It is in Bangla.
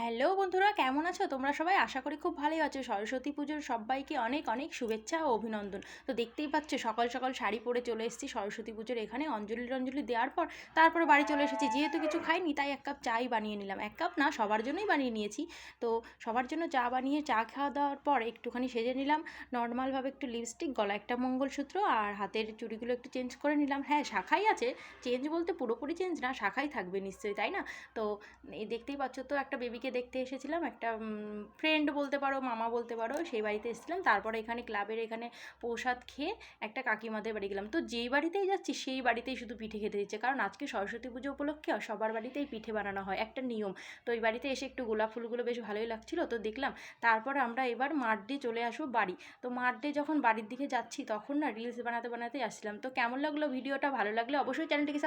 হ্যালো বন্ধুরা, কেমন আছো তোমরা সবাই? আশা করি খুব ভালোই আছো। সরস্বতী পুজোর সবাইকে অনেক অনেক শুভেচ্ছা ও অভিনন্দন। তো দেখতেই পাচ্ছ সকাল সকাল শাড়ি পরে চলে এসেছি সরস্বতী পুজোর এখানে অঞ্জলি দেওয়ার পর তারপরে বাড়ি চলে এসেছি। যেহেতু কিছু খাইনি তাই এক কাপ চাই বানিয়ে নিলাম। এক কাপ না, সবার জন্যই বানিয়ে নিয়েছি। তো সবার জন্য চা বানিয়ে চা খাওয়া দাওয়ার পর একটুখানি সেজে নিলাম নর্মালভাবে, একটু লিপস্টিক, গলা একটা মঙ্গলসূত্র আর হাতের চুড়িগুলো একটু চেঞ্জ করে নিলাম। হ্যাঁ, শাখাই আছে, চেঞ্জ বলতে পুরোপুরি চেঞ্জ না, শাখাই থাকবে নিশ্চয়ই, তাই না? তো এই দেখতেই পাচ্ছ, তো একটা বেবিকে দেখতে এসেছিলাম, একটা ফ্রেন্ড বলতে পারো, মামা বলতে পারো, সেই বাড়িতে এসেছিলাম। তারপরে এখানে ক্লাবের এখানে প্রসাদ খেয়ে একটা কাকিমাদের বাড়ি গেলাম। তো যেই বাড়িতেই যাচ্ছি সেই বাড়িতেই শুধু পিঠে খেতে দিচ্ছে, কারণ আজকে সরস্বতী পুজো উপলক্ষে সবার বাড়িতেই পিঠে বানানো হয়, একটা নিয়ম। তো এই বাড়িতে এসে একটু গোলাপ ফুলগুলো বেশ ভালোই লাগছিলো, তো দেখলাম। তারপর আমরা এবার মাঠ দিয়ে চলে আসবো বাড়ি। তো মাঠ দিয়ে যখন বাড়ির দিকে যাচ্ছি তখন না রিলস বানাতে বানাতেই আসছিলাম। তো কেমন লাগলো ভিডিওটা? ভালো লাগলে অবশ্যই চ্যানেলটিকে